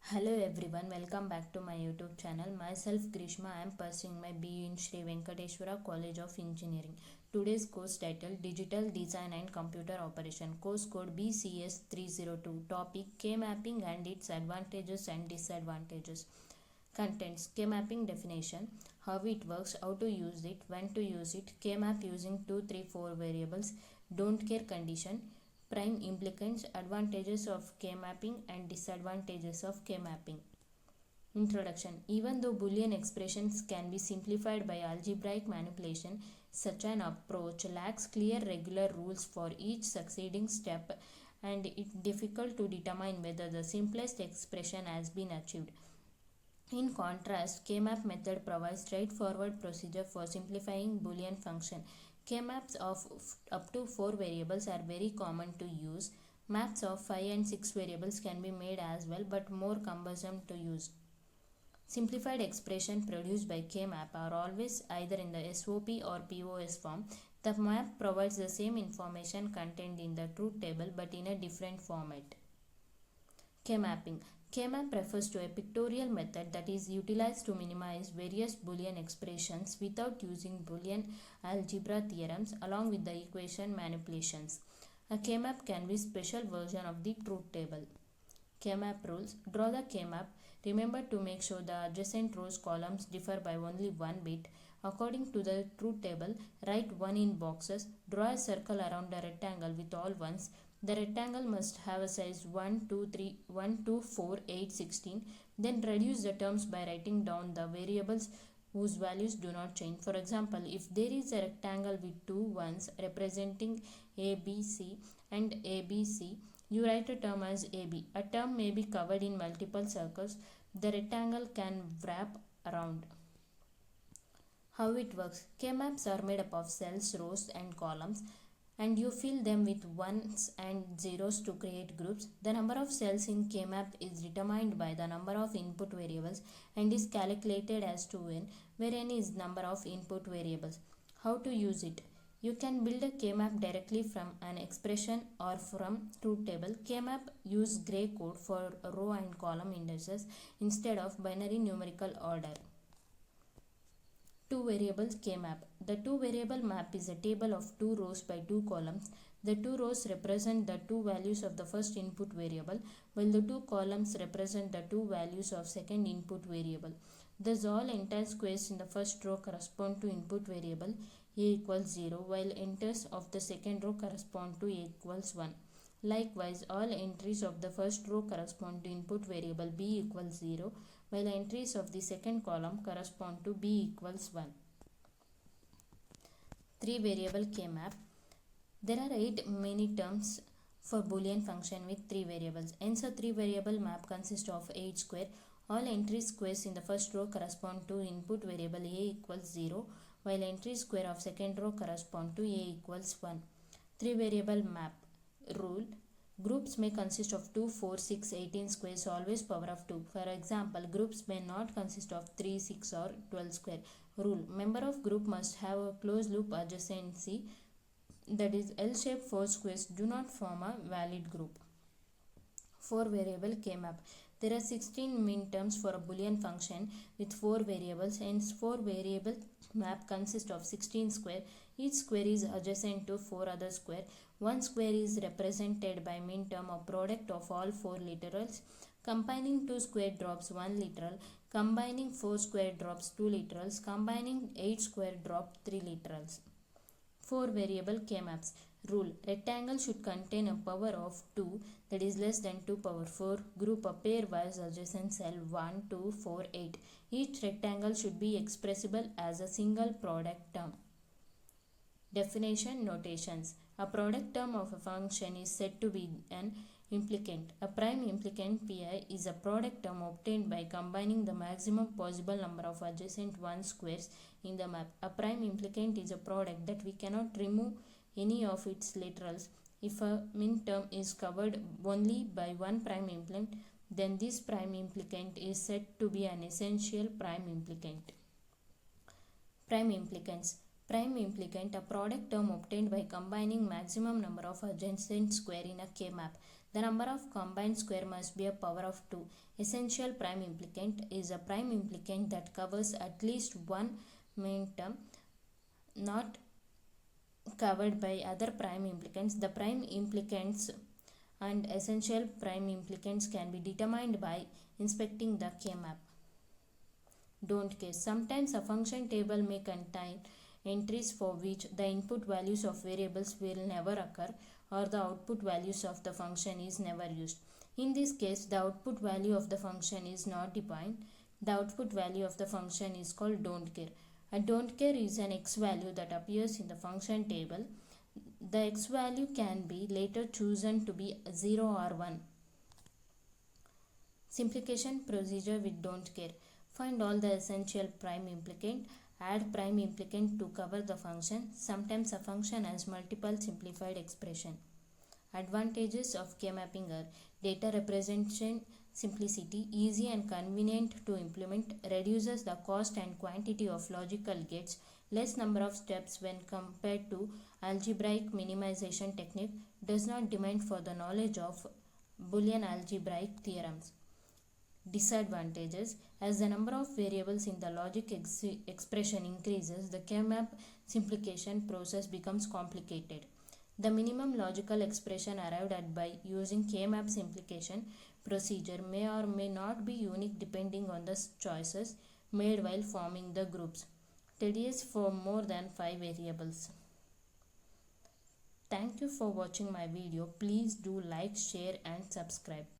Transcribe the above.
Hello everyone, welcome back to my YouTube channel. Myself Grishma, I am pursuing my BE in Sri Venkateshwara College of Engineering. Today's course title Digital Design and Computer Operation. Course code BCS 302. Topic K-mapping and its advantages and disadvantages. Contents K-mapping definition, how it works, how to use it, when to use it, K-map using 2, 3, 4 variables, don't care condition, prime implicants, advantages of K-mapping and disadvantages of K-mapping. Introduction. Even though Boolean expressions can be simplified by algebraic manipulation, such an approach lacks clear regular rules for each succeeding step and it is difficult to determine whether the simplest expression has been achieved. In contrast, K-map method provides straightforward procedure for simplifying Boolean function. K-maps of up to 4 variables are very common to use. Maps of 5 and 6 variables can be made as well but more cumbersome to use. Simplified expressions produced by K-map are always either in the SOP or POS form. The map provides the same information contained in the truth table but in a different format. K-mapping. K-map refers to a pictorial method that is utilized to minimize various Boolean expressions without using Boolean algebra theorems along with the equation manipulations. A K-map can be a special version of the truth table. K-map rules. Draw the K-map. Remember to make sure the adjacent rows columns differ by only one bit. According to the truth table, write 1 in boxes. Draw a circle around a rectangle with all ones. The rectangle must have a size 1, 2, 3, 1, 2, 4, 8, 16. Then reduce the terms by writing down the variables whose values do not change. For example, if there is a rectangle with two ones representing ABC and ABC, you write a term as AB. A term may be covered in multiple circles. The rectangle can wrap around. How it works. K-maps are made up of cells, rows and columns and you fill them with ones and zeros to create groups. The number of cells in K-map is determined by the number of input variables and is calculated as 2n, where n is number of input variables. How to use it? You can build a K-map directly from an expression or from truth table. K-map use gray code for row and column indices instead of binary numerical order. Two variable K-map. The two variable map is a table of 2 rows by 2 columns. The 2 rows represent the 2 values of the first input variable, while the 2 columns represent the 2 values of second input variable. Thus, all entire squares in the first row correspond to input variable a equals 0, while entries of the second row correspond to a equals 1. Likewise, all entries of the first row correspond to input variable b equals 0, while entries of the second column correspond to b equals 1. 3 variable K-map. There are 8 many terms for Boolean function with 3 variables. Hence, a 3 variable map consists of 8 square. All entry squares in the first row correspond to input variable a equals 0, while entry square of second row correspond to a equals 1. 3 variable map. Rule. Groups may consist of 2, 4, 6, 18 squares, always power of 2. For example, groups may not consist of 3, 6 or 12 square. Rule. Member of group must have a closed loop adjacency, that is L-shaped 4 squares do not form a valid group. 4 variable K-map. There are 16 min terms for a Boolean function with 4 variables, hence 4 variable map consists of 16 square. Each square is adjacent to 4 other square. One square is represented by min term or product of all 4 literals. Combining 2 square drops 1 literal. Combining 4 square drops 2 literals. Combining 8 square drop 3 literals. 4 variable K-maps. Rule. Rectangle should contain a power of 2, that is less than 2 power 4. Group a pairwise adjacent cell 1, 2, 4, 8. Each rectangle should be expressible as a single product term. Definition notations. A product term of a function is said to be an implicant. A prime implicant Pi is a product term obtained by combining the maximum possible number of adjacent 1 squares in the map. A prime implicant is a product that we cannot remove any of its literals. If a min term is covered only by one prime implicant, then this prime implicant is said to be an essential prime implicant. Prime implicants. Prime implicant, a product term obtained by combining maximum number of adjacent square in a K-map. The number of combined square must be a power of 2. Essential prime implicant is a prime implicant that covers at least one main term not covered by other prime implicants. The prime implicants and essential prime implicants can be determined by inspecting the K-map. Don't care. Sometimes a function table may contain entries for which the input values of variables will never occur or the output values of the function is never used. In this case, the output value of the function is not defined. The output value of the function is called don't care. A don't care is an x value that appears in the function table. The x value can be later chosen to be 0 or 1. Simplification procedure with don't care. Find all the essential prime implicant. Add prime implicant to cover the function. Sometimes a function has multiple simplified expression. Advantages of K-mapping are data representation simplicity, easy and convenient to implement, reduces the cost and quantity of logical gates, less number of steps when compared to algebraic minimization technique, does not demand for the knowledge of Boolean algebraic theorems. Disadvantages: as the number of variables in the logic expression increases, the K-map simplification process becomes complicated. The minimum logical expression arrived at by using K-map simplification procedure may or may not be unique depending on the choices made while forming the groups. Tedious for more than 5 variables. Thank you for watching my video. Please do like, share and subscribe.